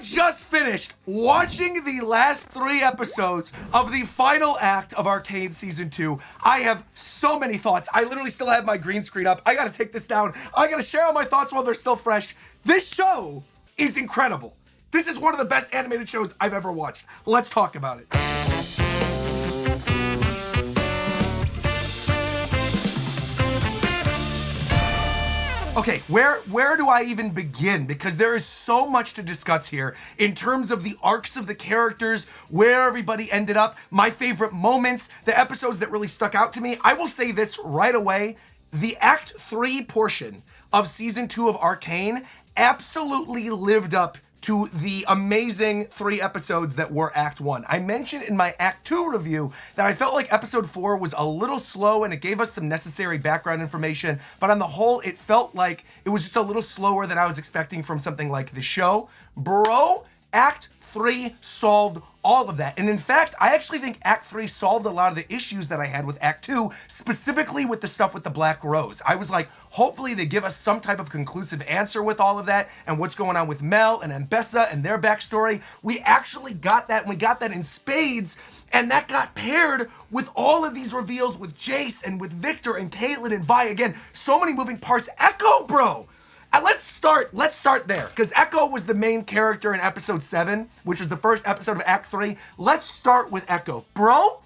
just finished watching the last 3 episodes of the final act of Arcane Season 2. I have so many thoughts. I literally still have my green screen up. I gotta take this down. I gotta share all my thoughts while they're still fresh. This show is incredible. This is one of the best animated shows I've ever watched. Let's talk about it. Okay, where do I even begin? Because there is so much to discuss here in terms of the arcs of the characters, where everybody ended up, my favorite moments, the episodes that really stuck out to me. I will say this right away. The Act 3 portion of Season 2 of Arcane absolutely lived up to the amazing 3 episodes that were Act 1. I mentioned in my Act 2 review that I felt like Episode 4 was a little slow and it gave us some necessary background information, but on the whole, it felt like it was just a little slower than I was expecting from something like the show. Bro, Act 3 solved all of that. And in fact, I actually think Act 3 solved a lot of the issues that I had with Act 2, specifically with the stuff with the Black Rose. I was like, hopefully they give us some type of conclusive answer with all of that and what's going on with Mel and Ambessa and their backstory. We actually got that, and we got that in spades, and that got paired with all of these reveals with Jace and with Victor and Caitlyn and Vi. Again, so many moving parts. Ekko, bro! And let's start there, because Ekko was the main character in Episode 7, which was the first episode of Act 3. Let's start with Ekko. Bro,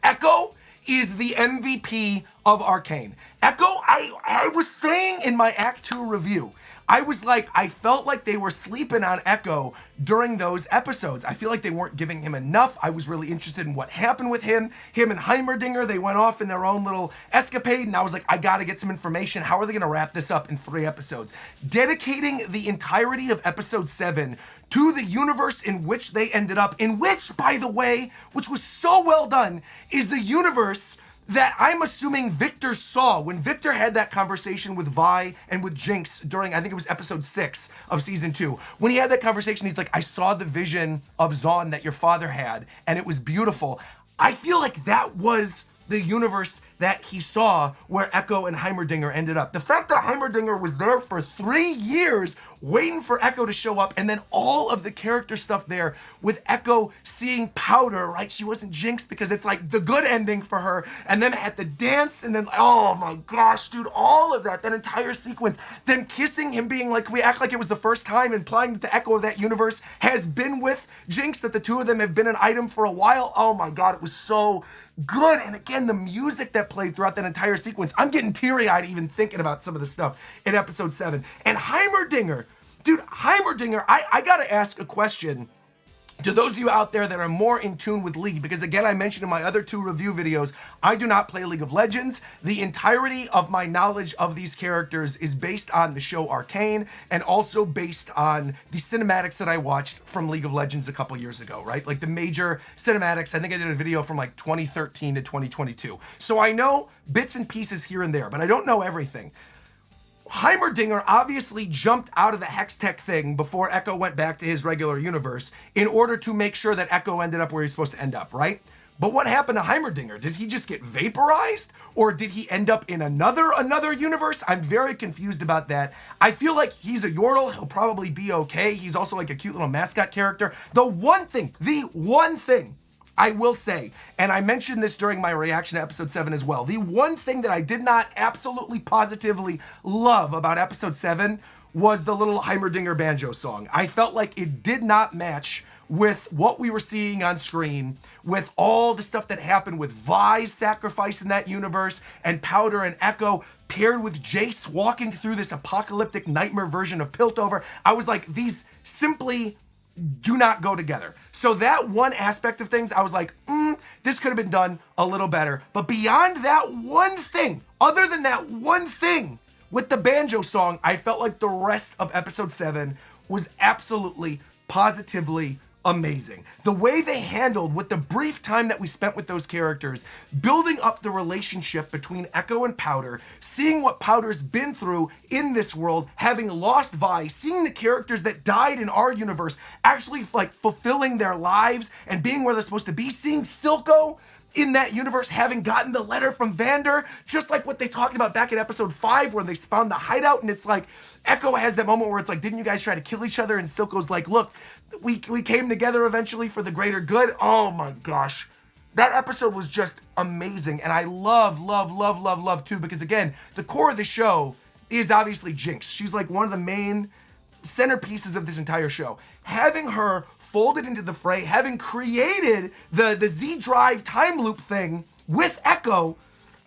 Ekko is the MVP of Arcane. Ekko, I was saying in my Act 2 review, I was like, I felt like they were sleeping on Ekko during those episodes. I feel like they weren't giving him enough. I was really interested in what happened with him. Him and Heimerdinger, they went off in their own little escapade, and I was like, I gotta get some information. How are they gonna wrap this up in 3 episodes? Dedicating the entirety of Episode 7 to the universe in which they ended up, in which, by the way, which was so well done, is the universe that I'm assuming Victor saw when Victor had that conversation with Vi and with Jinx during, I think it was Episode 6 of Season 2. When he had that conversation, he's like, I saw the vision of Zaun that your father had, and it was beautiful. I feel like that was the universe that he saw where Ekko and Heimerdinger ended up. The fact that Heimerdinger was there for 3 years waiting for Ekko to show up, and then all of the character stuff there with Ekko seeing Powder, right? She wasn't Jinx because it's like the good ending for her. And then at the dance, and then, oh my gosh, dude, all of that entire sequence, them kissing, him being like, we act like it was the first time, implying that the Ekko of that universe has been with Jinx, that the two of them have been an item for a while. Oh my God, it was so good. And again, the music that played throughout that entire sequence, I'm getting teary-eyed even thinking about some of the stuff in Episode 7. And Heimerdinger, dude, Heimerdinger, I gotta ask a question to those of you out there that are more in tune with League, because again, I mentioned in my other 2 review videos, I do not play League of Legends. The entirety of my knowledge of these characters is based on the show Arcane, and also based on the cinematics that I watched from League of Legends a couple years ago, right? Like the major cinematics. I think I did a video from like 2013 to 2022. So I know bits and pieces here and there, but I don't know everything. Heimerdinger obviously jumped out of the Hextech thing before Ekko went back to his regular universe in order to make sure that Ekko ended up where he's supposed to end up, right? But what happened to Heimerdinger? Did he just get vaporized? Or did he end up in another universe? I'm very confused about that. I feel like he's a Yordle. He'll probably be okay. He's also like a cute little mascot character. The one thing I will say, and I mentioned this during my reaction to Episode 7 as well, the one thing that I did not absolutely positively love about Episode 7 was the little Heimerdinger banjo song. I felt like it did not match with what we were seeing on screen, with all the stuff that happened with Vi's sacrifice in that universe, and Powder and Ekko paired with Jace walking through this apocalyptic nightmare version of Piltover. I was like, these simply do not go together. So that one aspect of things, I was like, this could have been done a little better. But beyond that one thing, other than that one thing with the banjo song, I felt like the rest of Episode 7 was absolutely, positively amazing. The way they handled, with the brief time that we spent with those characters, building up the relationship between Ekko and Powder, seeing what Powder's been through in this world, having lost Vi, seeing the characters that died in our universe actually like fulfilling their lives and being where they're supposed to be, seeing Silco in that universe, having gotten the letter from Vander, just like what they talked about back in episode 5 where they found the hideout, and it's like Ekko has that moment where it's like, didn't you guys try to kill each other? And Silco's like, look, we came together eventually for the greater good. Oh my gosh. That episode was just amazing, and I love too, because again, the core of the show is obviously Jinx. She's like one of the main centerpieces of this entire show. Having her folded into the fray, having created the Z-Drive time loop thing with Ekko,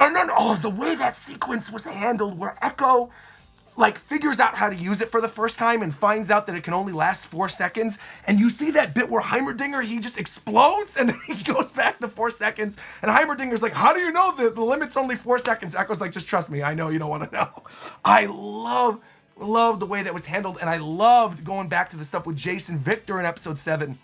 and then the way that sequence was handled where Ekko like figures out how to use it for the first time and finds out that it can only last 4 seconds, and you see that bit where Heimerdinger, he just explodes and then he goes back to 4 seconds, and Heimerdinger's like, how do you know that the limit's only 4 seconds? Ekko's like, just trust me, I know you don't want to know. I love the way that was handled, and I loved going back to the stuff with Jason Victor in episode 7,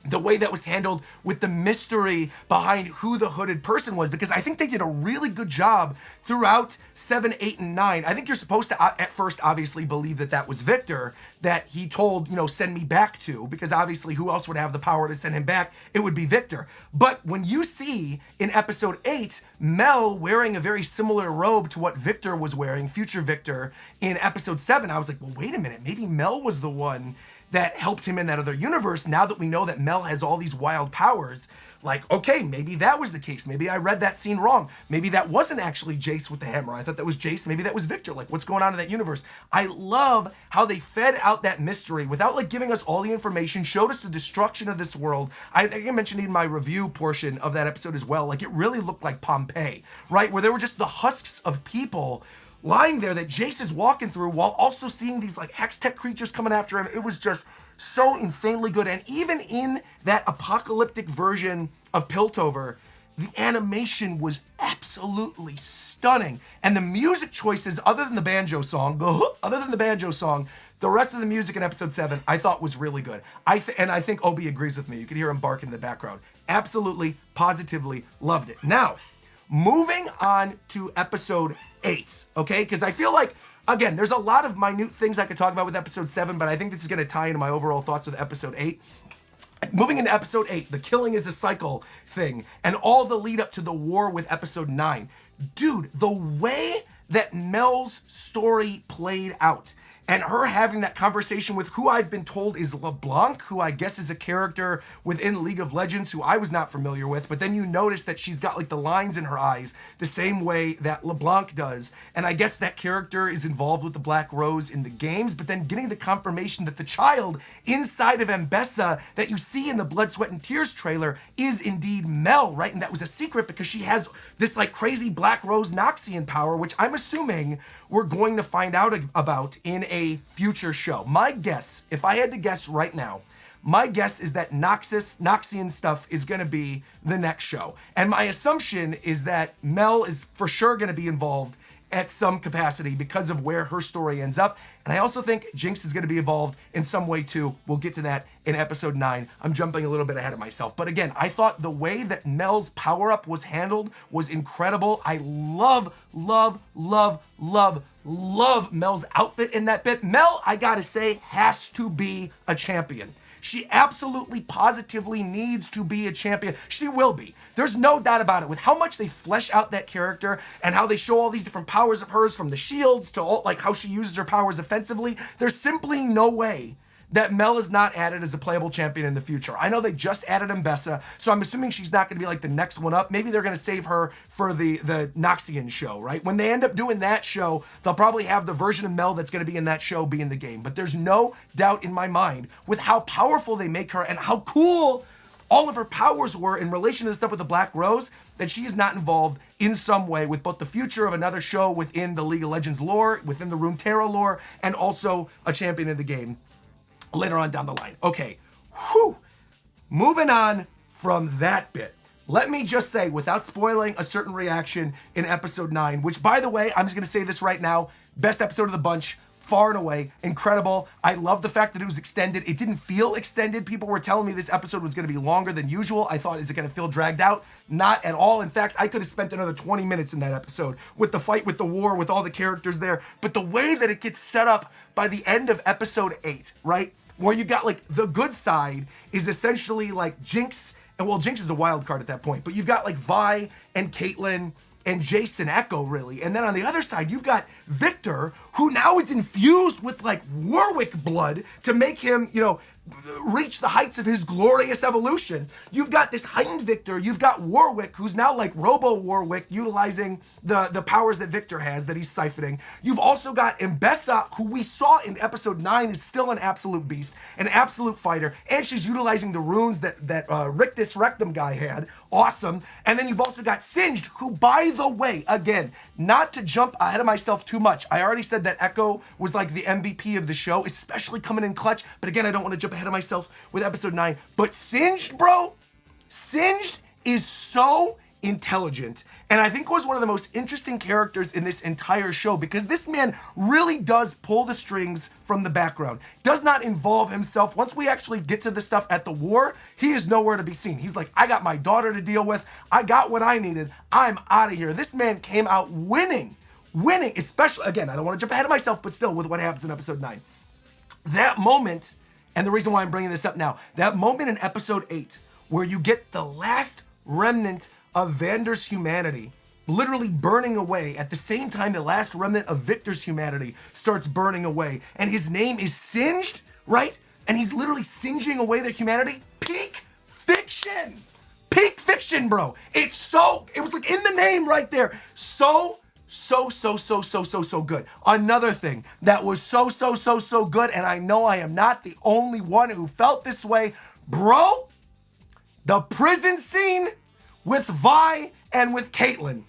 the way that was handled with the mystery behind who the hooded person was, because I think they did a really good job throughout 7, 8, and 9. I think you're supposed to at first obviously believe that that was Victor that he told, send me back to, because obviously who else would have the power to send him back? It would be Victor. But when you see in episode 8 Mel wearing a very similar robe to what Victor was wearing, future Victor, in episode 7, I was like, well, wait a minute, maybe Mel was the one that helped him in that other universe. Now that we know that Mel has all these wild powers, like, okay, maybe that was the case. Maybe I read that scene wrong. Maybe that wasn't actually Jace with the hammer. I thought that was Jace. Maybe that was Victor. Like, what's going on in that universe? I love how they fed out that mystery without like giving us all the information, showed us the destruction of this world. I think I mentioned in my review portion of that episode as well, like it really looked like Pompeii, right? Where there were just the husks of people lying there that Jace is walking through while also seeing these like Hextech creatures coming after him. It was just so insanely good. And even in that apocalyptic version of Piltover, the animation was absolutely stunning. And the music choices, other than the banjo song, the rest of the music in episode 7, I thought was really good. And I think Obi agrees with me. You could hear him barking in the background. Absolutely, positively loved it. Now, moving on to episode 8, okay? Because I feel like, again, there's a lot of minute things I could talk about with episode 7, but I think this is going to tie into my overall thoughts with episode 8. Moving into episode 8, the killing is a cycle thing, and all the lead up to the war with episode 9. Dude, the way that Mel's story played out, and her having that conversation with who I've been told is LeBlanc, who I guess is a character within League of Legends who I was not familiar with, but then you notice that she's got like the lines in her eyes the same way that LeBlanc does, and I guess that character is involved with the Black Rose in the games, but then getting the confirmation that the child inside of Ambessa that you see in the Blood, Sweat, and Tears trailer is indeed Mel, right? And that was a secret because she has this like crazy Black Rose Noxian power, which I'm assuming we're going to find out about in a future show. My guess, if I had to guess right now, my guess is that Noxian stuff is going to be the next show. And my assumption is that Mel is for sure going to be involved at some capacity because of where her story ends up. And I also think Jinx is going to be involved in some way too. We'll get to that in episode 9. I'm jumping a little bit ahead of myself. But again, I thought the way that Mel's power-up was handled was incredible. I love Mel's outfit in that bit. Mel, I gotta say, has to be a champion. She absolutely, positively needs to be a champion. She will be. There's no doubt about it. With how much they flesh out that character and how they show all these different powers of hers, from the shields to all, like how she uses her powers offensively, there's simply no way that Mel is not added as a playable champion in the future. I know they just added Ambessa, so I'm assuming she's not going to be like the next one up. Maybe they're going to save her for the Noxian show, right? When they end up doing that show, they'll probably have the version of Mel that's going to be in that show be in the game. But there's no doubt in my mind with how powerful they make her and how cool all of her powers were in relation to the stuff with the Black Rose, that she is not involved in some way with both the future of another show within the League of Legends lore, within the Runeterra lore, and also a champion in the game later on down the line. Okay, moving on from that bit. Let me just say, without spoiling a certain reaction in episode 9, which, by the way, I'm just going to say this right now, best episode of the bunch, far and away, incredible. I love the fact that it was extended. It didn't feel extended. People were telling me this episode was going to be longer than usual. I thought, is it going to feel dragged out? Not at all. In fact, I could have spent another 20 minutes in that episode with the fight with the war, with all the characters there. But the way that it gets set up by the end of episode 8, right? Where you got like the good side is essentially like Jinx and well, Jinx is a wild card at that point, but you've got like Vi and Caitlyn and Jace and Ekko, really. And then on the other side, you've got Victor, who now is infused with like Warwick blood to make him, reach the heights of his glorious evolution. You've got this heightened Victor. You've got Warwick, who's now like Robo Warwick, utilizing the powers that Victor has that he's siphoning. You've also got Mbessa, who we saw in episode 9 is still an absolute beast, an absolute fighter, and she's utilizing the runes that Rictus Rectum guy had. Awesome. And then you've also got Singed, who, by the way, again, not to jump ahead of myself too much, I already said that Ekko was like the MVP of the show, especially coming in clutch, but again, I don't want to jump ahead of myself with episode 9, but Singed, bro, Singed is so intelligent, and I think was one of the most interesting characters in this entire show, because this man really does pull the strings from the background, does not involve himself. Once we actually get to the stuff at the war, he is nowhere to be seen. He's like, I got my daughter to deal with, I got what I needed, I'm out of here. This man came out winning, especially, again, I don't want to jump ahead of myself, but still with what happens in episode 9. That moment, and the reason why I'm bringing this up now, that moment in episode 8, where you get the last remnant of Vander's humanity literally burning away at the same time the last remnant of Victor's humanity starts burning away, and his name is Singed, right? And he's literally singeing away their humanity. Peak fiction, bro. It was like in the name right there. So good. Another thing that was so good, and I know I am not the only one who felt this way, bro, the prison scene with Vi and with Caitlyn.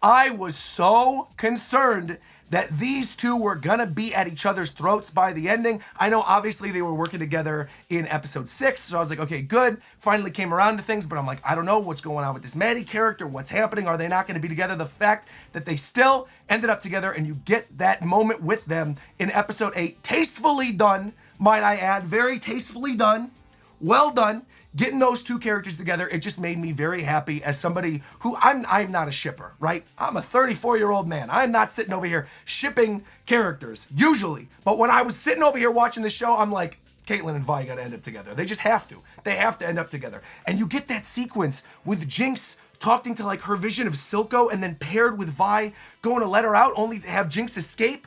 I was so concerned that these two were gonna be at each other's throats by the ending. I know obviously they were working together in episode 6, so I was like, okay, good. Finally came around to things, but I'm like, I don't know what's going on with this Maddie character. What's happening? Are they not gonna be together? The fact that they still ended up together, and you get that moment with them in episode 8, tastefully done, might I add, very tastefully done, well done. Getting those two characters together, it just made me very happy as somebody who I'm not a shipper, right? I'm a 34-year-old man. I'm not sitting over here shipping characters, usually. But when I was sitting over here watching the show, I'm like, Caitlyn and Vi gotta end up together. They just have to. They have to end up together. And you get that sequence with Jinx talking to like her vision of Silco, and then paired with Vi going to let her out only to have Jinx escape.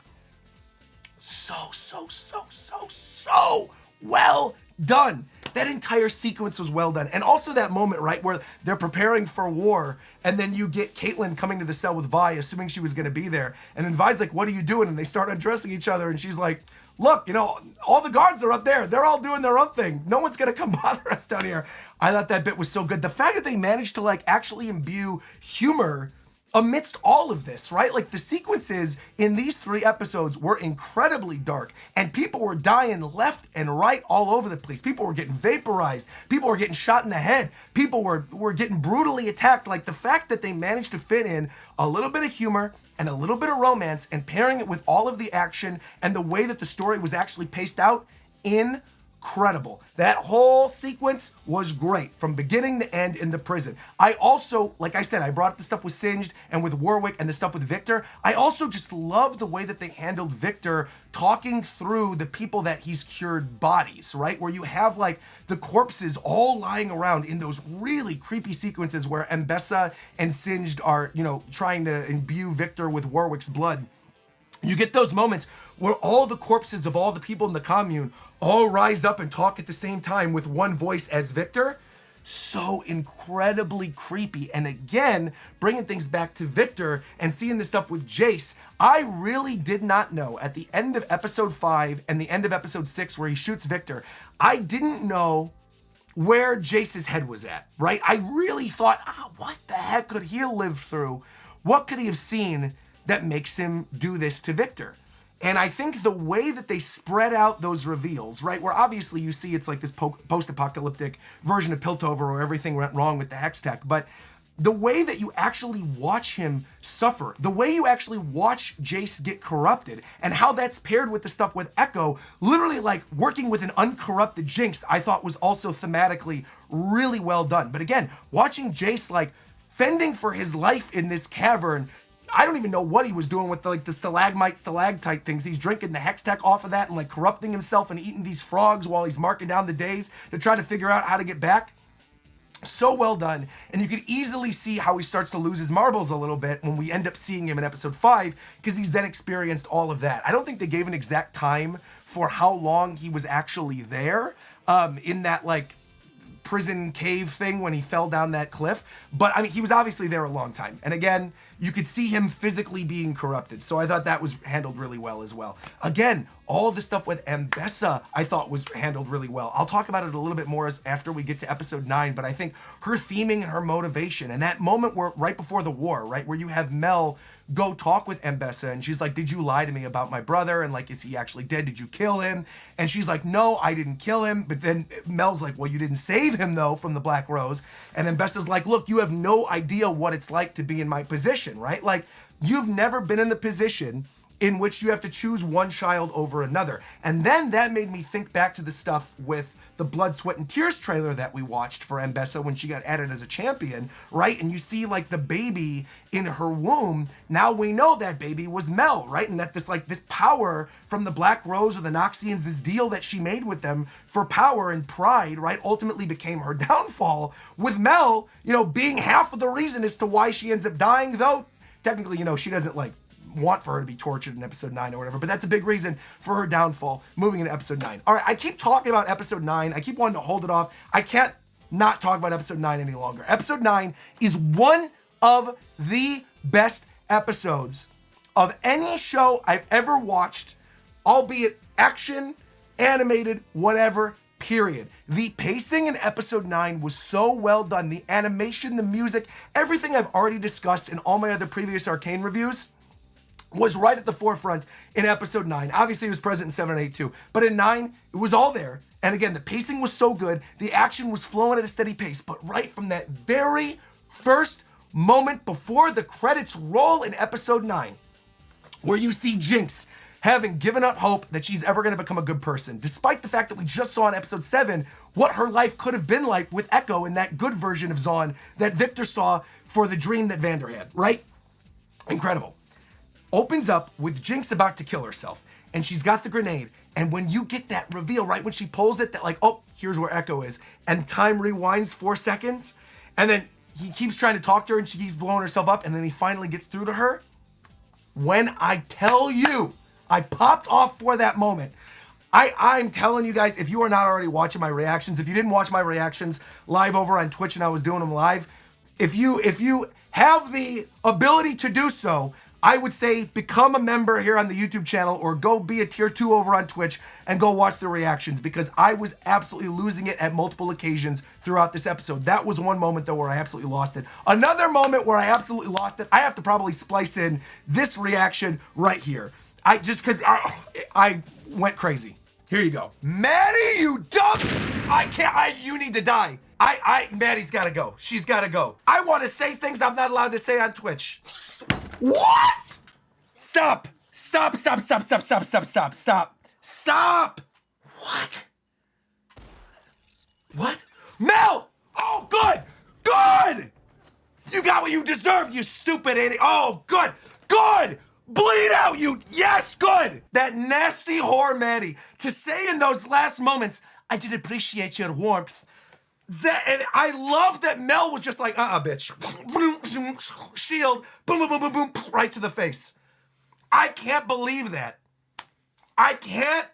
So well done. That entire sequence was well done. And also that moment, right, where they're preparing for war, and then you get Caitlyn coming to the cell with Vi, assuming she was gonna be there. And then Vi's like, what are you doing? And they start undressing each other, and she's like, look, all the guards are up there. They're all doing their own thing. No one's gonna come bother us down here. I thought that bit was so good. The fact that they managed to like actually imbue humor amidst all of this, right? Like the sequences in these 3 episodes were incredibly dark, and people were dying left and right all over the place. People were getting vaporized. People were getting shot in the head. People were getting brutally attacked. Like the fact that they managed to fit in a little bit of humor and a little bit of romance, and pairing it with all of the action and the way that the story was actually paced out, incredible. That whole sequence was great from beginning to end in the prison. I also, like I said, I brought up the stuff with Singed and with Warwick and the stuff with Victor. I also just love the way that they handled Victor talking through the people that he's cured bodies, right? Where you have like the corpses all lying around in those really creepy sequences where Mbessa and Singed are, trying to imbue Victor with Warwick's blood. You get those moments where all the corpses of all the people in the commune all rise up and talk at the same time with one voice as Victor. So incredibly creepy. And again, bringing things back to Victor and seeing the stuff with Jace, I really did not know at the end of episode 5 and the end of episode 6 where he shoots Victor, I didn't know where Jace's head was at, right? I really thought, what the heck could he have lived through? What could he have seen that makes him do this to Victor? And I think the way that they spread out those reveals, right, where obviously you see it's like this post-apocalyptic version of Piltover where everything went wrong with the Hex Tech, but the way that you actually watch him suffer, the way you actually watch Jace get corrupted, and how that's paired with the stuff with Ekko, literally like working with an uncorrupted Jinx, I thought was also thematically really well done. But again, watching Jace like fending for his life in this cavern, I don't even know what he was doing with the stalagmite, stalactite things. He's drinking the hextech off of that and like corrupting himself and eating these frogs while he's marking down the days to try to figure out how to get back. So well done. And you could easily see how he starts to lose his marbles a little bit when we end up seeing him in episode 5, because he's then experienced all of that. I don't think they gave an exact time for how long he was actually there in that like prison cave thing when he fell down that cliff. But I mean, he was obviously there a long time. And again, you could see him physically being corrupted. So I thought that was handled really well as well. Again, all the stuff with Ambessa I thought was handled really well. I'll talk about it a little bit more after we get to episode 9, but I think her theming and her motivation and that moment where right before the war, right, where you have Mel go talk with Ambessa and she's like, did you lie to me about my brother? And like, is he actually dead? Did you kill him? And she's like, no, I didn't kill him. But then Mel's like, well, you didn't save him though from the Black Rose. And Ambessa's like, look, you have no idea what it's like to be in my position, right? Like, you've never been in the position in which you have to choose one child over another. And then that made me think back to the stuff with the Blood, Sweat, and Tears trailer that we watched for Ambessa when she got added as a champion, right? And you see like the baby in her womb. Now we know that baby was Mel, right? And that this power from the Black Rose or the Noxians, this deal that she made with them for power and pride, right, ultimately became her downfall, with Mel, you know, being half of the reason as to why she ends up dying, though technically, you know, she doesn't like want for her to be tortured in episode 9 or whatever, but that's a big reason for her downfall moving into episode 9. All right, I keep talking about episode 9. I keep wanting to hold it off. I can't not talk about episode 9 any longer. Episode 9 is one of the best episodes of any show I've ever watched, albeit action, animated, whatever, period. The pacing in episode 9 was so well done. The animation, the music, everything I've already discussed in all my other previous Arcane reviews was right at the forefront in episode 9. Obviously, it was present in 7 and 8 too. But in 9, it was all there. And again, the pacing was so good. The action was flowing at a steady pace. But right from that very first moment before the credits roll in episode 9, where you see Jinx having given up hope that she's ever going to become a good person, despite the fact that we just saw in episode 7 what her life could have been like with Ekko and that good version of Zaun that Victor saw for the dream that Vander had, right? Incredible. Opens up with Jinx about to kill herself, and she's got the grenade, and when you get that reveal, right when she pulls it, that like, oh, here's where Ekko is, and time rewinds 4 seconds, and then he keeps trying to talk to her, and she keeps blowing herself up, and then he finally gets through to her. When I tell you, I popped off for that moment. I'm telling you guys, if you are not already watching my reactions, if you didn't watch my reactions live over on Twitch and I was doing them live, if you have the ability to do so, I would say become a member here on the YouTube channel or go be a tier 2 over on Twitch and go watch the reactions, because I was absolutely losing it at multiple occasions throughout this episode. That was one moment though where I absolutely lost it. Another moment where I absolutely lost it, I have to probably splice in this reaction right here. Because I went crazy. Here you go. Maddie, you dumb! You need to die. Maddie's gotta go. She's gotta go. I want to say things I'm not allowed to say on Twitch. What? Stop. Stop. What? What? Mel! Oh, good! Good! You got what you deserve, you stupid idiot. Oh, good! Good! Bleed out, you... Yes, good! That nasty whore Maddie. To say in those last moments, I did appreciate your warmth. And I love that Mel was just like, bitch. Shield, boom, boom, boom, boom, boom, right to the face. I can't believe that. I can't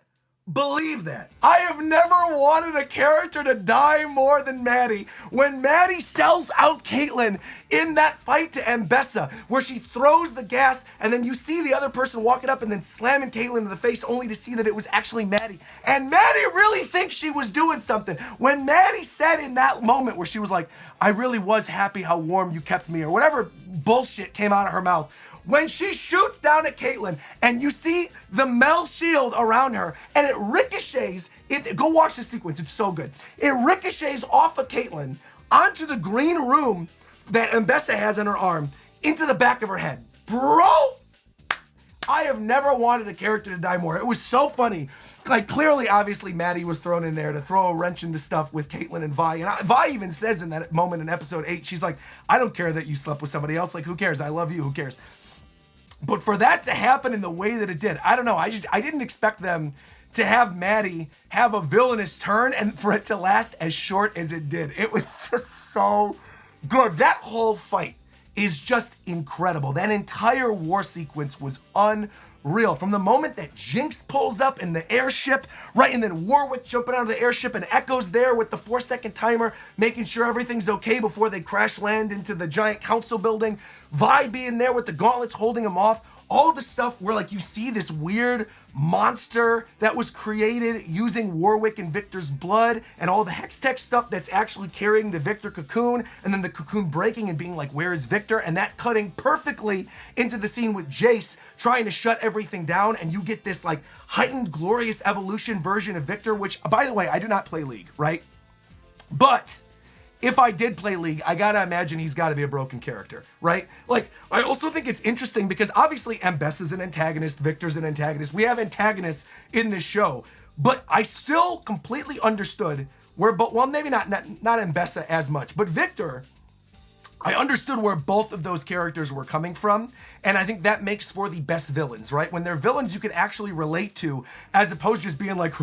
believe that. I have never wanted a character to die more than Maddie. When Maddie sells out Caitlyn in that fight to Ambessa, where she throws the gas and then you see the other person walking up and then slamming Caitlyn in the face only to see that it was actually Maddie. And Maddie really thinks she was doing something. When Maddie said in that moment where she was like, I really was happy how warm you kept me, or whatever bullshit came out of her mouth, when she shoots down at Caitlyn and you see the Mel shield around her and it ricochets, go watch the sequence, it's so good. It ricochets off of Caitlyn onto the green room that Ambessa has on her arm into the back of her head. Bro, I have never wanted a character to die more. It was so funny. Like, clearly, obviously, Maddie was thrown in there to throw a wrench into stuff with Caitlyn and Vi. And Vi even says in that moment in episode 8, she's like, I don't care that you slept with somebody else. Like, who cares? I love you. Who cares? But for that to happen in the way that it did, I don't know. I didn't expect them to have Maddie have a villainous turn and for it to last as short as it did. It was just so good. That whole fight is just incredible. That entire war sequence was unreal. From the moment that Jinx pulls up in the airship, right, and then Warwick jumping out of the airship and Ekko's there with the 4-second timer, making sure everything's okay before they crash land into the giant council building, Vi being there with the gauntlets holding him off, all of the stuff where like you see this weird monster that was created using Warwick and Victor's blood and all the Hextech stuff that's actually carrying the Victor cocoon and then the cocoon breaking and being like, where is Victor? And that cutting perfectly into the scene with Jace trying to shut everything down, and you get this like heightened glorious evolution version of Victor, which by the way, I do not play League, right? But if I did play League, I gotta imagine he's gotta be a broken character, right? Like, I also think it's interesting because obviously Mbessa's an antagonist, Victor's an antagonist. We have antagonists in this show, but I still completely understood where, but well, maybe not Mbessa as much, but Victor, I understood where both of those characters were coming from, and I think that makes for the best villains, right? When they're villains you can actually relate to, as opposed to just being like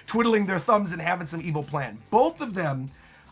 twiddling their thumbs and having some evil plan. Both of them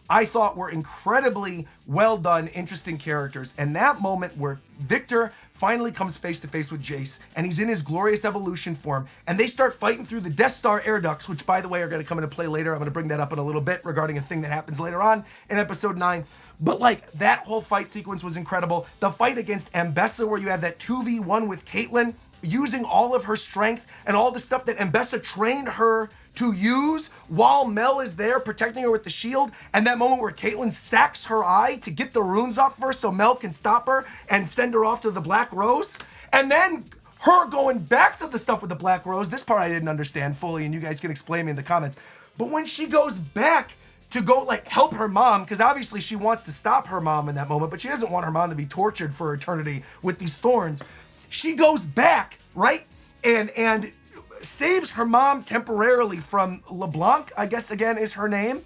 I thought were incredibly well done, interesting characters. And that moment where Victor finally comes face to face with Jace and he's in his glorious evolution form and they start fighting through the Death Star air ducts, which by the way are going to come into play later. I'm going to bring that up in a little bit regarding a thing that happens later on in episode 9. But like that whole fight sequence was incredible. The fight against Mbessa where you have that 2v1 with Caitlyn using all of her strength and all the stuff that Mbessa trained her to use while Mel is there protecting her with the shield, and that moment where Caitlyn sacks her eye to get the runes off first so Mel can stop her and send her off to the Black Rose, and then her going back to the stuff with the Black Rose. This part I didn't understand fully, and you guys can explain me in the comments. But when she goes back to go like help her mom, because obviously she wants to stop her mom in that moment, but she doesn't want her mom to be tortured for eternity with these thorns. She goes back, right? And saves her mom temporarily from LeBlanc, I guess again is her name.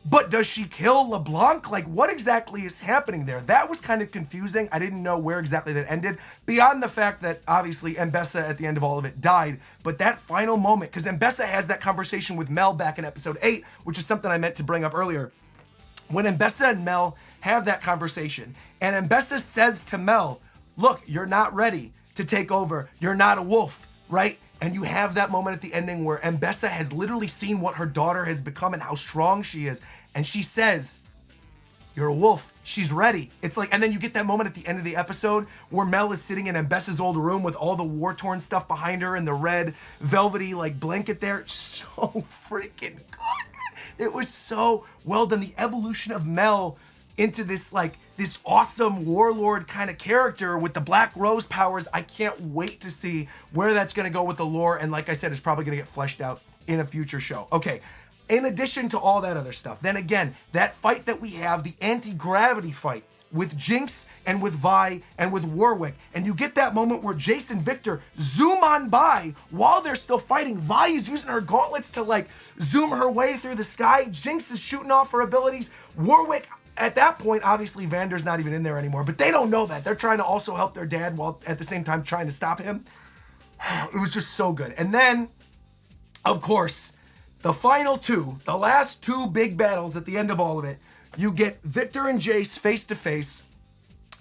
But does she kill LeBlanc? Like, what exactly is happening there? That was kind of confusing. I didn't know where exactly that ended, beyond the fact that obviously Mbessa at the end of all of it died. But that final moment, because Mbessa has that conversation with Mel back in episode 8, which is something I meant to bring up earlier. When Mbessa and Mel have that conversation, and Mbessa says to Mel, look, you're not ready to take over. You're not a wolf, right? And you have that moment at the ending where Mbessa has literally seen what her daughter has become and how strong she is. And she says, you're a wolf. She's ready. It's like, and then you get that moment at the end of the episode where Mel is sitting in Mbessa's old room with all the war-torn stuff behind her and the red velvety like blanket there. It's so freaking good. It was so well done. The evolution of Mel into this like this awesome warlord kind of character with the Black Rose powers. I can't wait to see where that's going to go with the lore, and like I said, it's probably going to get fleshed out in a future show. Okay, in addition to all that other stuff, then again, that fight that we have, the anti-gravity fight with Jinx and with Vi and with Warwick, and you get that moment where Jace and Victor zoom on by while they're still fighting. Vi is using her gauntlets to like zoom her way through the sky. Jinx is shooting off her abilities. Warwick, at that point, obviously Vander's not even in there anymore, but they don't know that. They're trying to also help their dad while at the same time trying to stop him. It was just so good. And then, of course, the final two, the last two big battles at the end of all of it, you get Victor and Jace face to face,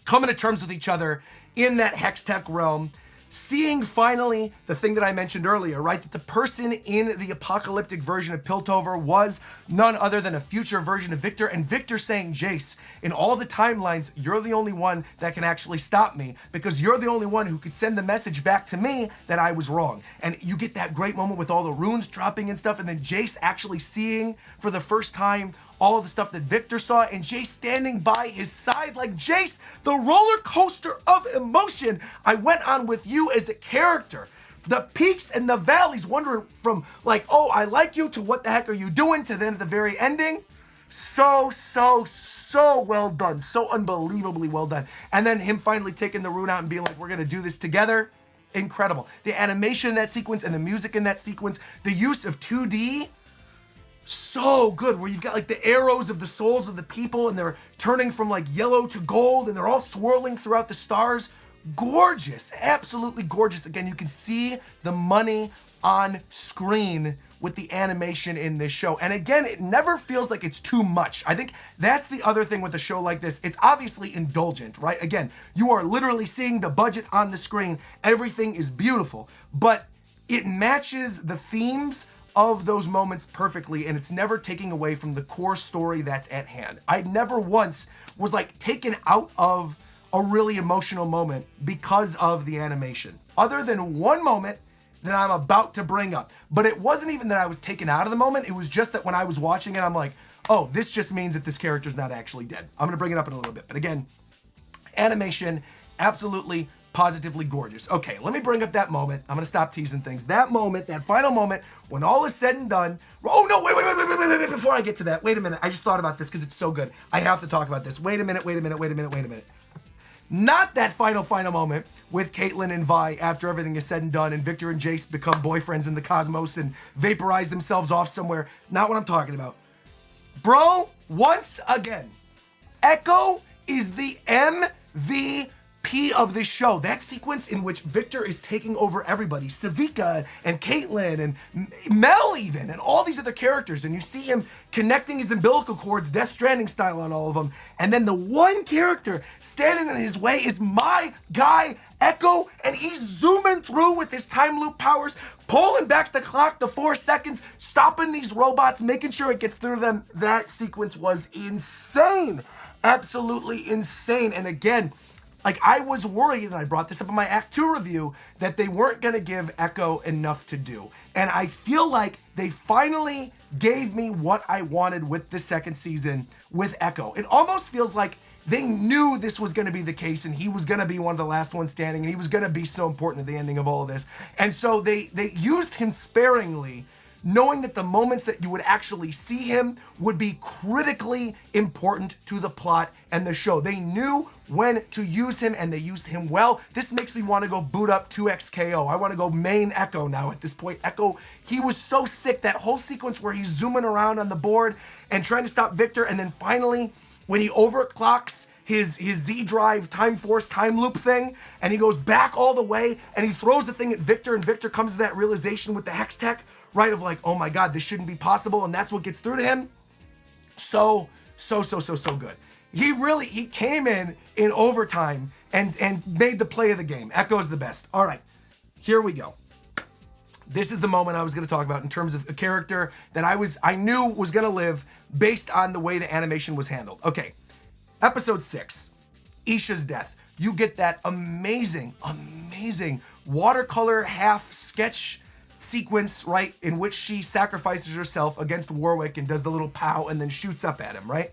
coming to terms with each other in that Hextech realm, seeing finally the thing that I mentioned earlier, right? That the person in the apocalyptic version of Piltover was none other than a future version of Victor, and Victor saying, Jace, in all the timelines, you're the only one that can actually stop me because you're the only one who could send the message back to me that I was wrong. And you get that great moment with all the runes dropping and stuff, and then Jace actually seeing for the first time all of the stuff that Victor saw, and Jace standing by his side like, Jace, the roller coaster of emotion I went on with you as a character. The peaks and the valleys, wondering from like, oh, I like you, to what the heck are you doing, to then at the very ending. So well done. So unbelievably well done. And then him finally taking the rune out and being like, we're going to do this together. Incredible. The animation in that sequence and the music in that sequence, the use of 2D, so good, where you've got like the arrows of the souls of the people and they're turning from like yellow to gold and they're all swirling throughout the stars. gorgeous, absolutely gorgeous. Again, you can see the money on screen with the animation in this show. And again, it never feels like it's too much. I think that's the other thing with a show like this. It's obviously indulgent, right? Again, you are literally seeing the budget on the screen. Everything is beautiful, but it matches the themes of those moments perfectly, and it's never taking away from the core story that's at hand. I never once was like taken out of a really emotional moment because of the animation, other than one moment that I'm about to bring up. But it wasn't even that I was taken out of the moment. It was just that when I was watching it, I'm like, oh, this just means that this character's not actually dead. I'm gonna bring it up in a little bit. But again, animation, absolutely positively gorgeous. Okay, let me bring up that moment. I'm gonna stop teasing things. That moment, that final moment, when all is said and done. Oh no, wait, before I get to that, wait a minute. I just thought about this because it's so good. I have to talk about this. Wait a minute. Not that final moment with Caitlyn and Vi after everything is said and done and Victor and Jace become boyfriends in the cosmos and vaporize themselves off somewhere. Not what I'm talking about. Bro, once again, Ekko is the MVP of this show. That sequence in which Victor is taking over everybody, Savika and Caitlyn and Mel even, and all these other characters, and you see him connecting his umbilical cords, Death Stranding style on all of them, and then the one character standing in his way is my guy, Ekko, and he's zooming through with his time loop powers, pulling back the clock to 4 seconds, stopping these robots, making sure it gets through them. That sequence was insane. Absolutely insane. And again, like, I was worried, and I brought this up in my Act 2 review, that they weren't going to give Ekko enough to do. And I feel like they finally gave me what I wanted with the second season with Ekko. It almost feels like they knew this was going to be the case, and he was going to be one of the last ones standing, and he was going to be so important at the ending of all of this. And so they used him sparingly, knowing that the moments that you would actually see him would be critically important to the plot and the show. They knew when to use him, and they used him well. This makes me want to go boot up 2XKO. I want to go main Ekko now at this point. Ekko, he was so sick. That whole sequence where he's zooming around on the board and trying to stop Victor, and then finally, when he overclocks his Z-Drive Time Force time loop thing, and he goes back all the way, and he throws the thing at Victor, and Victor comes to that realization with the Hex Tech, right, of like, oh my God, this shouldn't be possible, and that's what gets through to him. So good. He came in overtime and made the play of the game. Ekko's the best. All right, here we go. This is the moment I was going to talk about in terms of a character that I knew was going to live based on the way the animation was handled. Okay, episode 6, Isha's death. You get that amazing watercolor half sketch sequence, right, in which she sacrifices herself against Warwick and does the little pow and then shoots up at him, right?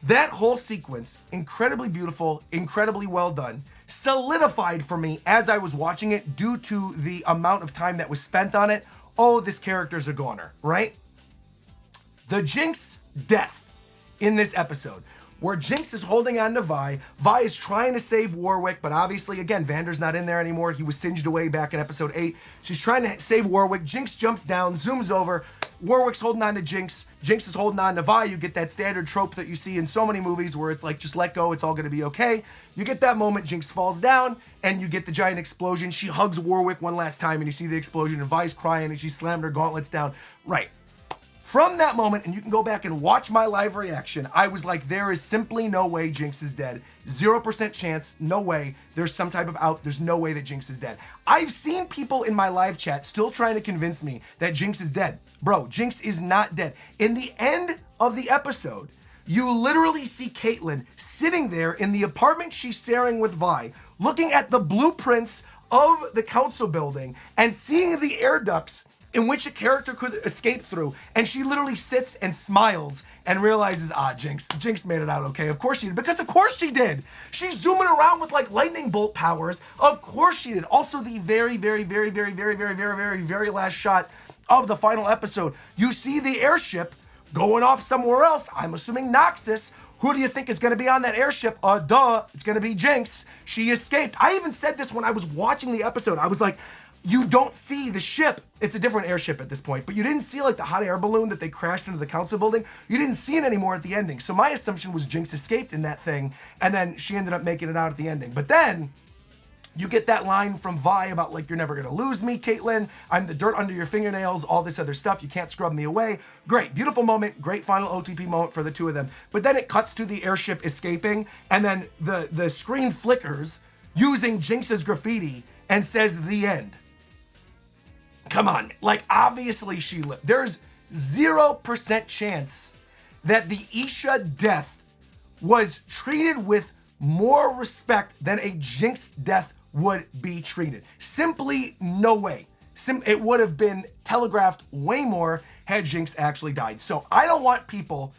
That whole sequence, incredibly beautiful, incredibly well done, solidified for me as I was watching it due to the amount of time that was spent on it. Oh, this character's a goner, right? The Jinx death in this episode, where Jinx is holding on to Vi. Vi is trying to save Warwick, but obviously, again, Vander's not in there anymore. He was singed away back in episode 8. She's trying to save Warwick. Jinx jumps down, zooms over. Warwick's holding on to Jinx. Jinx is holding on to Vi. You get that standard trope that you see in so many movies where it's like, just let go, it's all gonna be okay. You get that moment, Jinx falls down, and you get the giant explosion. She hugs Warwick one last time, and you see the explosion, and Vi's crying, and she slammed her gauntlets down. Right. From that moment, and you can go back and watch my live reaction, I was like, there is simply no way Jinx is dead. 0% chance, no way. There's some type of out, there's no way that Jinx is dead. I've seen people in my live chat still trying to convince me that Jinx is dead. Bro, Jinx is not dead. In the end of the episode, you literally see Caitlyn sitting there in the apartment she's sharing with Vi, looking at the blueprints of the council building and seeing the air ducts in which a character could escape through, and she literally sits and smiles and realizes, Jinx made it out okay. Of course she did, because of course she did. She's zooming around with like lightning bolt powers. Of course she did. Also, the very last shot of the final episode, you see the airship going off somewhere else. I'm assuming Noxus. Who do you think is going to be on that airship? It's going to be Jinx. She escaped. I even said this when I was watching the episode. I was like, you don't see the ship. It's a different airship at this point, but you didn't see like the hot air balloon that they crashed into the council building. You didn't see it anymore at the ending. So my assumption was Jinx escaped in that thing, and then she ended up making it out at the ending. But then You get that line from Vi about like, you're never gonna lose me, Caitlyn. I'm the dirt under your fingernails, all this other stuff. You can't scrub me away. Great, beautiful moment, great final OTP moment for the two of them. But then it cuts to the airship escaping, and then the screen flickers using Jinx's graffiti and says the end. Come on, like obviously she lived. There's 0% chance that the Isha death was treated with more respect than a Jinx death would be treated. Simply no way. It would have been telegraphed way more had Jinx actually died. So I don't want people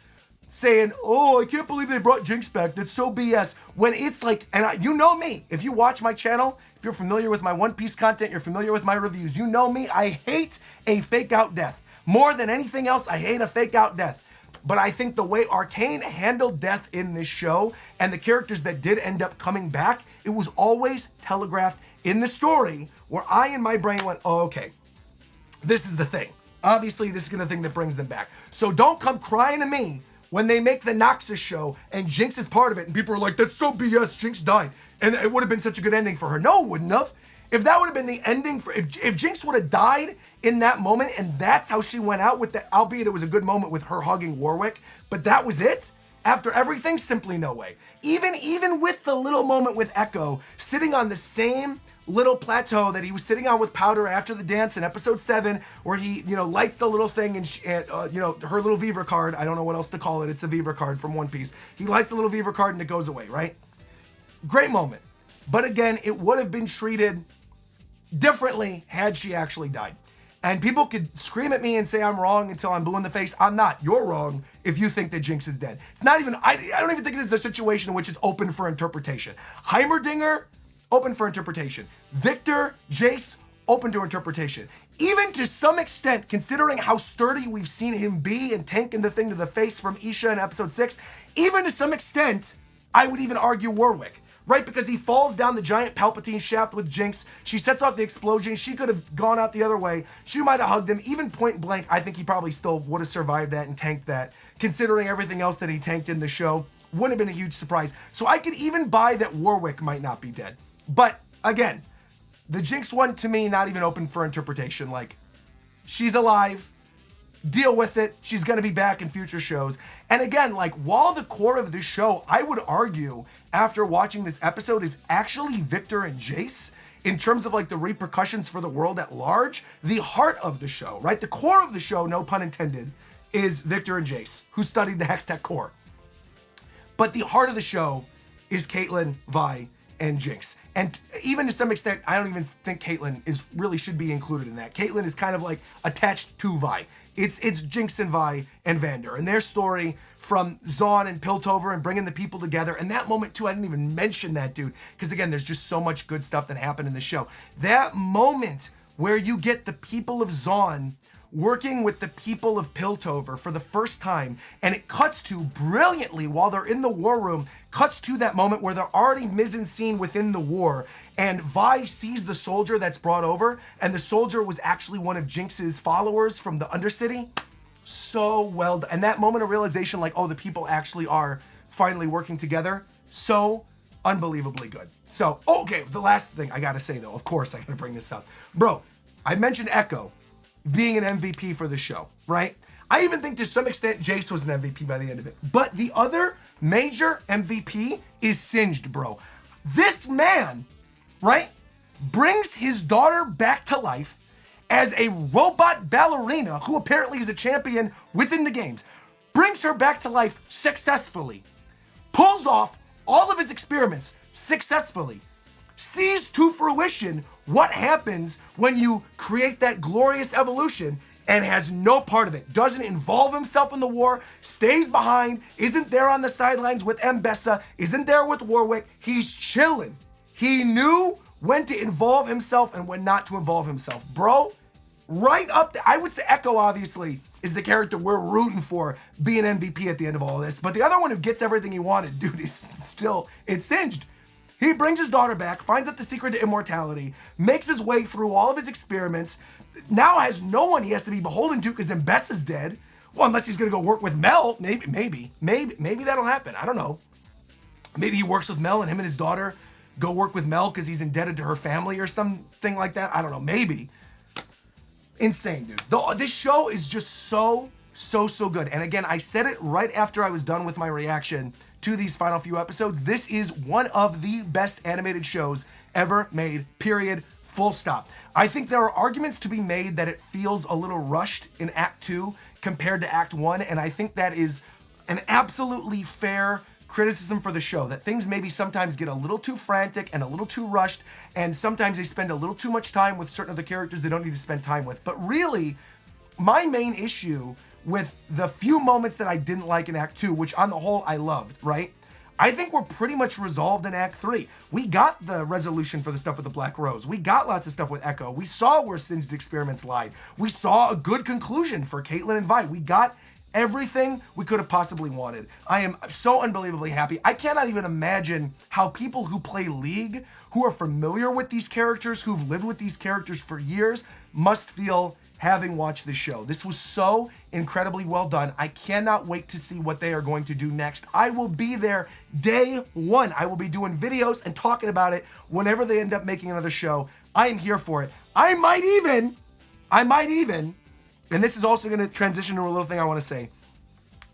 saying, oh, I can't believe they brought Jinx back. That's so BS. When it's like, and you know me, if you watch my channel, if you're familiar with my One Piece content, you're familiar with my reviews, you know me, I hate a fake out death. More than anything else, I hate a fake out death. But I think the way Arcane handled death in this show and the characters that did end up coming back, it was always telegraphed in the story where I in my brain went, oh, okay, this is the thing. Obviously, this is the thing that brings them back. So don't come crying to me when they make the Noxus show and Jinx is part of it and people are like, that's so BS, Jinx died. And it would have been such a good ending for her. No, it wouldn't have. If that would have been the ending for, if Jinx would have died in that moment and that's how she went out with the, albeit it was a good moment with her hugging Warwick, but that was it? After everything, simply no way. Even with the little moment with Ekko sitting on the same little plateau that he was sitting on with Powder after the dance in episode 7, where he, lights the little thing and, her little Vivre card, I don't know what else to call it, it's a Vivre card from One Piece. He lights the little Vivre card and it goes away, right? Great moment. But again, it would have been treated differently had she actually died. And people could scream at me and say I'm wrong until I'm blue in the face. I'm not. You're wrong if you think that Jinx is dead. It's not even, I don't even think this is a situation in which it's open for interpretation. Heimerdinger, open for interpretation. Victor, Jace, open to interpretation. Even to some extent, considering how sturdy we've seen him be and tanking the thing to the face from Isha in episode 6, even to some extent, I would even argue Warwick. Right, because he falls down the giant Palpatine shaft with Jinx. She sets off the explosion. She could have gone out the other way. She might have hugged him. Even point blank, I think he probably still would have survived that and tanked that. Considering everything else that he tanked in the show, wouldn't have been a huge surprise. So I could even buy that Warwick might not be dead. But again, the Jinx one to me, not even open for interpretation. Like, she's alive. Deal with it. She's going to be back in future shows. And again, like, while the core of the show, I would argue, after watching this episode, is actually Victor and Jace, in terms of like the repercussions for the world at large, the heart of the show, right? The core of the show, no pun intended, is Victor and Jace, who studied the Hextech core. But the heart of the show is Caitlyn, Vi, and Jinx. And even to some extent, I don't even think Caitlyn really should be included in that. Caitlyn is kind of like attached to Vi. It's Jinx and Vi and Vander and their story from Zaun and Piltover and bringing the people together. And that moment too, I didn't even mention that, dude, because again, there's just so much good stuff that happened in the show. That moment where you get the people of Zaun working with the people of Piltover for the first time, and it cuts to brilliantly while they're in the war room, cuts to that moment where they're already mise-en-scene within the war, and Vi sees the soldier that's brought over, and the soldier was actually one of Jinx's followers from the Undercity. So well done. And that moment of realization, like, oh, the people actually are finally working together, so unbelievably good. So, okay, the last thing I gotta say though, of course I gotta bring this up. Bro, I mentioned Ekko being an MVP for the show, right? I even think to some extent Jace was an MVP by the end of it. But the other major MVP is Singed, bro. This man, right, brings his daughter back to life as a robot ballerina who apparently is a champion within the games. Brings her back to life successfully. Pulls off all of his experiments successfully. Sees to fruition what happens when you create that glorious evolution and has no part of it. Doesn't involve himself in the war, stays behind, isn't there on the sidelines with Mbessa, isn't there with Warwick. He's chilling. He knew when to involve himself and when not to involve himself. Bro, right up there. I would say Ekko obviously is the character we're rooting for being MVP at the end of all this. But the other one who gets everything he wanted, dude, is still, it's Singed. He brings his daughter back, finds out the secret to immortality, makes his way through all of his experiments, now has no one he has to be beholden to because Mbessa's dead. Well, unless he's gonna go work with Mel, maybe that'll happen. I don't know. Maybe he works with Mel and him and his daughter go work with Mel because he's indebted to her family or something like that. I don't know, maybe. Insane, dude. This show is just so good. And again, I said it right after I was done with my reaction to these final few episodes. This is one of the best animated shows ever made, period, full stop. I think there are arguments to be made that it feels a little rushed in Act 2 compared to Act 1, and I think that is an absolutely fair criticism for the show, that things maybe sometimes get a little too frantic and a little too rushed, and sometimes they spend a little too much time with certain of the characters they don't need to spend time with. But really, my main issue with the few moments that I didn't like in Act 2, which on the whole I loved, right? I think we're pretty much resolved in Act 3. We got the resolution for the stuff with the Black Rose. We got lots of stuff with Ekko. We saw where Singed Experiments lied. We saw a good conclusion for Caitlyn and Vi. We got everything we could have possibly wanted. I am so unbelievably happy. I cannot even imagine how people who play League, who are familiar with these characters, who've lived with these characters for years, must feel having watched this show. This was so incredibly well done. I cannot wait to see what they are going to do next. I will be there day one. I will be doing videos and talking about it whenever they end up making another show. I am here for it. I might even, and this is also going to transition to a little thing I want to say.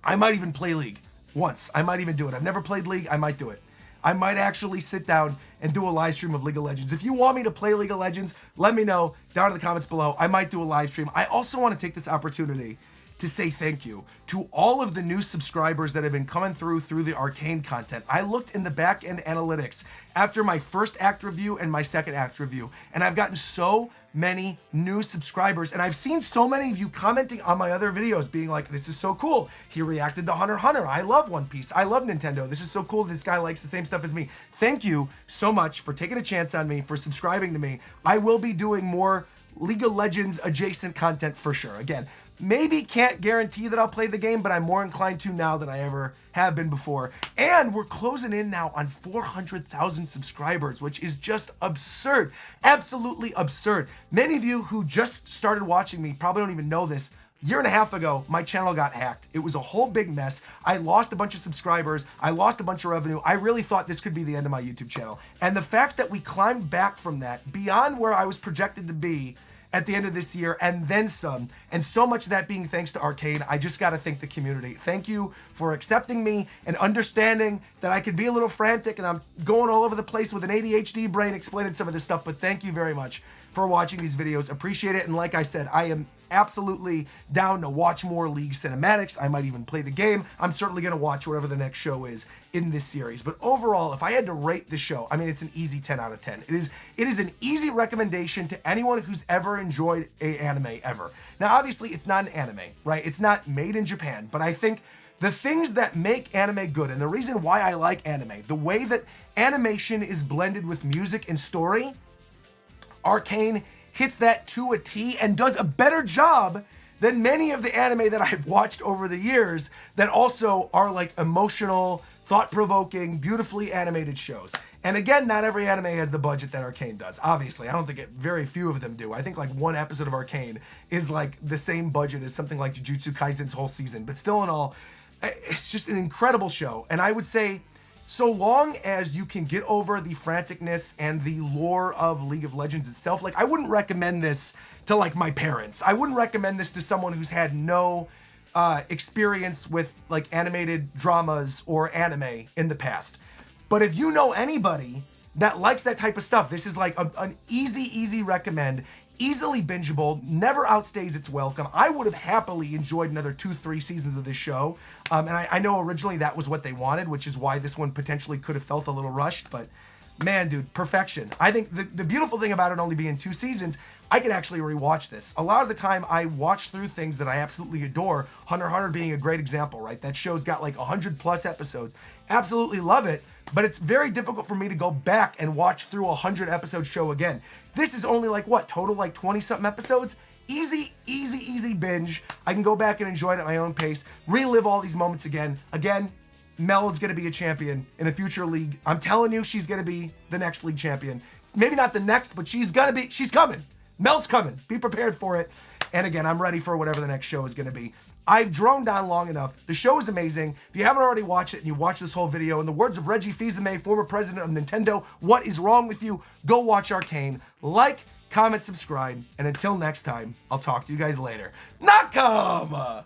I might even play League once. I might even do it. I've never played League. I might do it. I might actually sit down and do a live stream of League of Legends. If you want me to play League of Legends, let me know down in the comments below. I might do a live stream. I also want to take this opportunity to say thank you to all of the new subscribers that have been coming through the Arcane content. I looked in the back end analytics after my first act review and my second act review, and I've gotten so many new subscribers, and I've seen so many of you commenting on my other videos being like, this is so cool. He reacted to Hunter x Hunter. I love One Piece. I love Nintendo. This is so cool. This guy likes the same stuff as me. Thank you so much for taking a chance on me, for subscribing to me. I will be doing more League of Legends adjacent content for sure. Again, maybe can't guarantee that I'll play the game, but I'm more inclined to now than I ever have been before. And we're closing in now on 400,000 subscribers, which is just absurd. Absolutely absurd. Many of you who just started watching me probably don't even know this. A year and a half ago, my channel got hacked. It was a whole big mess. I lost a bunch of subscribers. I lost a bunch of revenue. I really thought this could be the end of my YouTube channel. And the fact that we climbed back from that beyond where I was projected to be at the end of this year and then some, and so much of that being thanks to Arcane, I just got to thank the community. Thank you for accepting me and understanding that I could be a little frantic and I'm going all over the place with an ADHD brain explaining some of this stuff, but thank you very much for watching these videos. Appreciate it. And like I said, I am absolutely down to watch more League cinematics. I might even play the game. I'm certainly going to watch whatever the next show is in this series. But overall, if I had to rate the show, I mean, it's an easy 10 out of 10. It is an easy recommendation to anyone who's ever enjoyed an anime ever. Now, obviously, it's not an anime, right? It's not made in Japan, but I think the things that make anime good, and the reason why I like anime, the way that animation is blended with music and story, Arcane hits that to a T and does a better job than many of the anime that I've watched over the years that also are like emotional, thought-provoking, beautifully animated shows. And again, not every anime has the budget that Arcane does. Obviously, I don't think very few of them do. I think like one episode of Arcane is like the same budget as something like Jujutsu Kaisen's whole season. But still in all, it's just an incredible show. And I would say, so long as you can get over the franticness and the lore of League of Legends itself, like I wouldn't recommend this to like my parents. I wouldn't recommend this to someone who's had no experience with like animated dramas or anime in the past. But if you know anybody that likes that type of stuff, this is like an easy recommend. Easily bingeable, never outstays its welcome. I would have happily enjoyed another 2-3 seasons of this show. And I know originally that was what they wanted, which is why this one potentially could have felt a little rushed. But man, dude, perfection. I think the beautiful thing about it only being 2 seasons, I can actually rewatch this. A lot of the time I watch through things that I absolutely adore. Hunter x Hunter being a great example, right? That show's got like 100+ episodes. Absolutely love it. But it's very difficult for me to go back and watch through a 100-episode show again. This is only like what, total like 20-something episodes? Easy binge. I can go back and enjoy it at my own pace, relive all these moments again. Again, Mel is going to be a champion in a future league. I'm telling you, she's going to be the next league champion. Maybe not the next, but she's coming. Mel's coming. Be prepared for it. And again, I'm ready for whatever the next show is going to be. I've droned on long enough. The show is amazing. If you haven't already watched it and you watched this whole video, in the words of Reggie Fils-Aimé, former president of Nintendo, what is wrong with you? Go watch Arcane. Like, comment, subscribe, and until next time, I'll talk to you guys later. Nakama!